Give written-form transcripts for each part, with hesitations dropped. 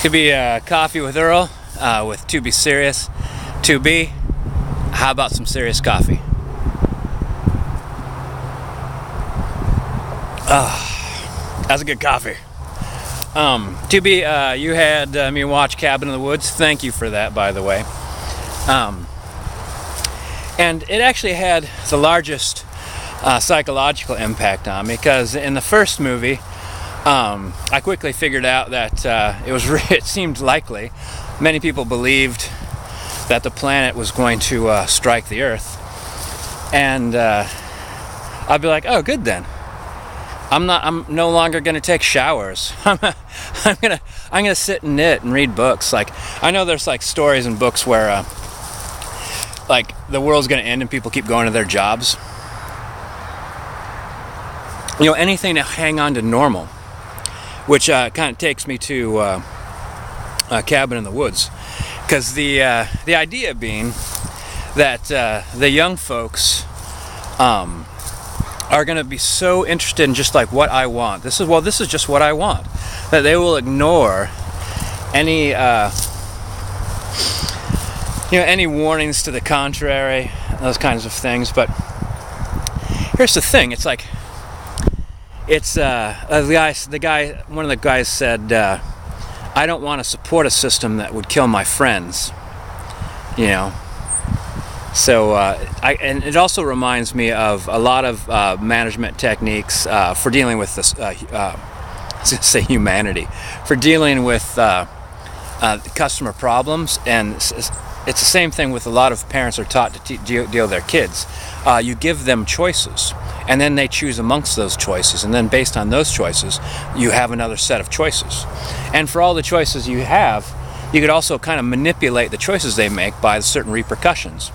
Could be Coffee with Earl with 2bsirius. 2B, how about some serious coffee? That's a good coffee. 2B, you had me watch Cabin in the Woods. Thank you for that, by the way. And it actually had the largest psychological impact on me, because in the first movie, I quickly figured out that it seemed likely. Many people believed that the planet was going to strike the Earth, and I'd be like, oh, good then. I'm no longer going to take showers. I'm gonna sit and knit and read books. Like, I know there's like stories and books where like the world's going to end and people keep going to their jobs. You know, anything to hang on to normal. Which kind of takes me to Cabin in the Woods, because the idea being that the young folks are going to be so interested in just like what I want. This is just what I want, that they will ignore any any warnings to the contrary, those kinds of things. But here's the thing: it's like. One of the guys said, I don't want to support a system that would kill my friends, you know. So, and it also reminds me of a lot of management techniques for dealing with this, I was going to say humanity, for dealing with customer problems. And it's the same thing with a lot of parents are taught to deal with their kids. You give them choices, and then they choose amongst those choices, and then based on those choices, you have another set of choices. And for all the choices you have, you could also kind of manipulate the choices they make by certain repercussions.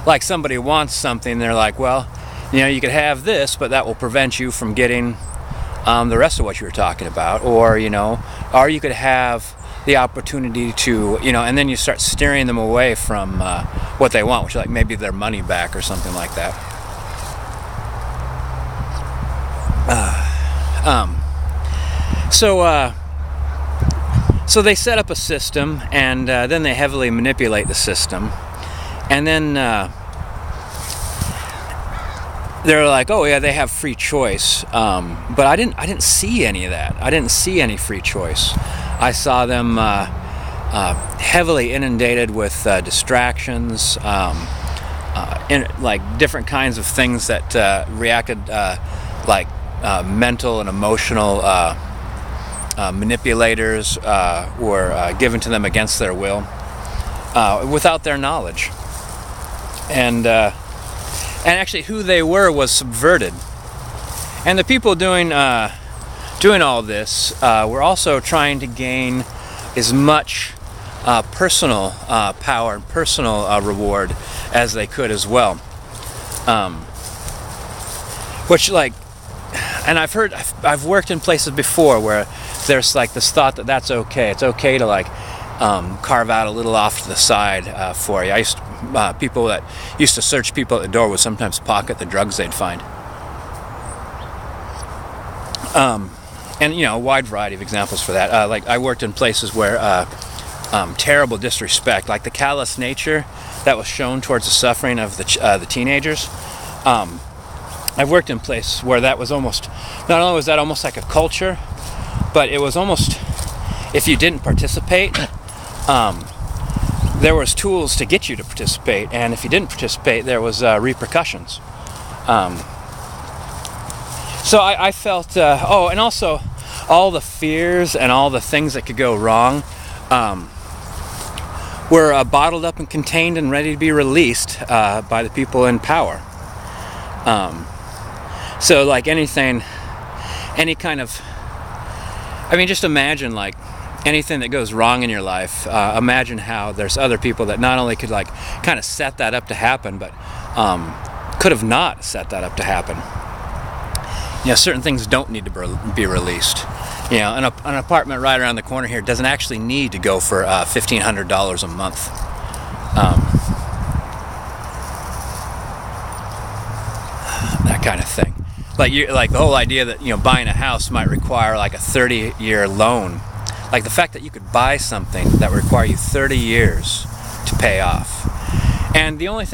Like somebody wants something, they're like, well, you know, you could have this, but that will prevent you from getting the rest of what you were talking about. Or, you know, or you could have the opportunity to, you know, and then you start steering them away from what they want, which is like maybe their money back or something like that. So they set up a system, and then they heavily manipulate the system, and then they're like, oh yeah, they have free choice, but I didn't see any of that. I didn't see any free choice. I saw them heavily inundated with distractions, like different kinds of things that reacted like mental and emotional manipulators were given to them against their will, without their knowledge, and actually who they were was subverted. And the people doing all this were also trying to gain as much personal power and personal reward as they could as well. Which, like, and I've worked in places before where there's like this thought that that's okay. It's okay to like carve out a little off to the side for you. People that used to search people at the door would sometimes pocket the drugs they'd find. And, you know, a wide variety of examples for that. Like, I worked in places where terrible disrespect, like the callous nature that was shown towards the suffering of the teenagers. I've worked in places where that was almost, not only was that almost like a culture, but it was almost, if you didn't participate, there was tools to get you to participate, and if you didn't participate, there was repercussions. So I felt, and also all the fears and all the things that could go wrong were bottled up and contained and ready to be released by the people in power. So like any kind of, I mean, just imagine like anything that goes wrong in your life, imagine how there's other people that not only could like kind of set that up to happen, but could have not set that up to happen. You know, certain things don't need to be released. You know, an apartment right around the corner here doesn't actually need to go for $1,500 a month. That kind of thing. Like the whole idea that, you know, buying a house might require like a 30-year loan. Like the fact that you could buy something that would require you 30 years to pay off. And the only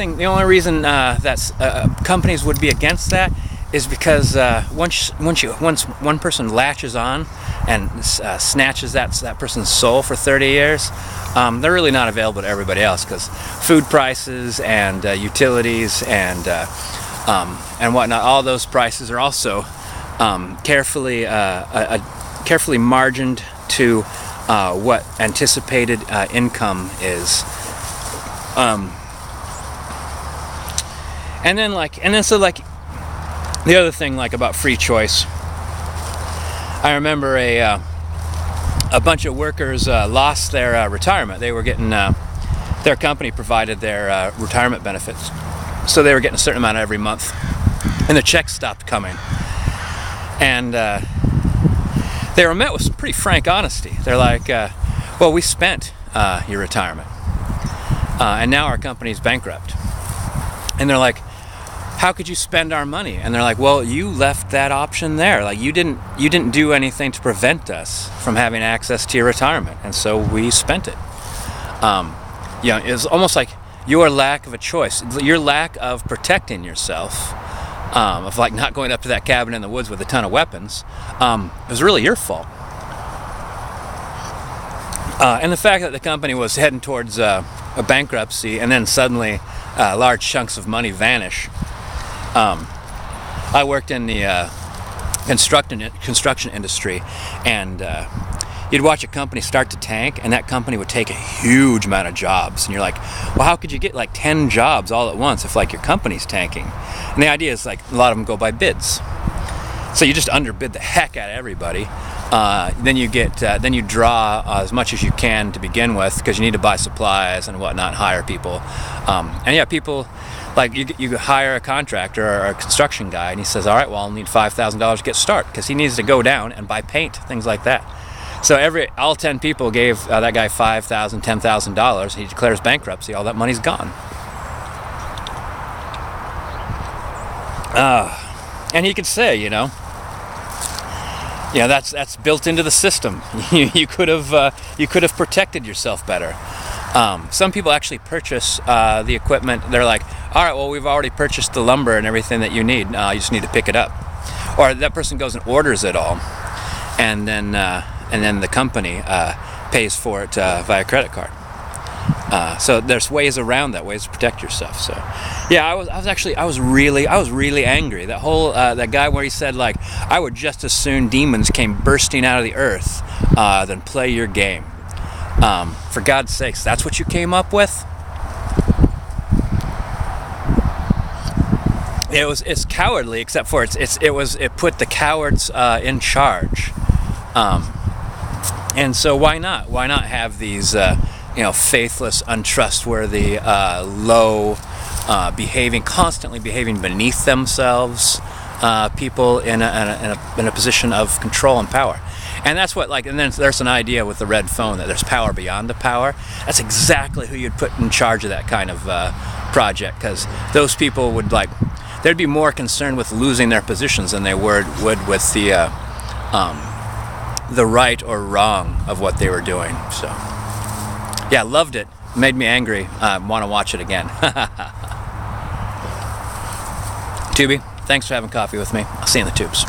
reason that companies would be against that is because once one person latches on and snatches that person's soul for 30 years, they're really not available to everybody else, because food prices and utilities and whatnot, all those prices are also carefully margined to what anticipated income is. And then the other thing, like, about free choice, I remember a bunch of workers lost their retirement. They were getting their company provided their retirement benefits, so they were getting a certain amount every month, and the checks stopped coming. And they were met with some pretty frank honesty. They're like, well, we spent your retirement, and now our company's bankrupt. And they're like, how could you spend our money? And they're like, well, you left that option there. Like, you didn't do anything to prevent us from having access to your retirement, and so we spent it. It's almost like your lack of a choice, your lack of protecting yourself, of like not going up to that cabin in the woods with a ton of weapons, was really your fault. And the fact that the company was heading towards a bankruptcy, and then suddenly large chunks of money vanish. I worked in the construction industry, and you'd watch a company start to tank, and that company would take a huge amount of jobs, and you're like, well, how could you get like 10 jobs all at once if like your company's tanking? And the idea is like a lot of them go by bids, so you just underbid the heck out of everybody. Then you draw as much as you can to begin with, because you need to buy supplies and whatnot, hire people, people. Like, you hire a contractor or a construction guy, and he says, all right, well, I'll need $5,000 to get started, because he needs to go down and buy paint, things like that. So all 10 people gave that guy $5,000, $10,000. He declares bankruptcy. All that money's gone. And he could say, that's built into the system. You could have protected yourself better. Some people actually purchase the equipment. They're like, all right, well, we've already purchased the lumber and everything that you need. You just need to pick it up. Or that person goes and orders it all, and then the company pays for it via credit card. So there's ways around that, ways to protect yourself. So, yeah, I was really angry. That whole that guy where he said, like, I would just as soon demons came bursting out of the earth than play your game. For God's sakes, that's what you came up with? It's cowardly, except for it put the cowards in charge. And so why not? Why not have these faithless, untrustworthy, low, constantly behaving beneath themselves people in a position of control and power? And that's what, and then there's an idea with the red phone that there's power beyond the power. That's exactly who you'd put in charge of that kind of project, because those people they'd be more concerned with losing their positions than they would with the right or wrong of what they were doing. So, yeah, loved it. Made me angry. Want to watch it again. 2B, thanks for having coffee with me. I'll see you in the tubes.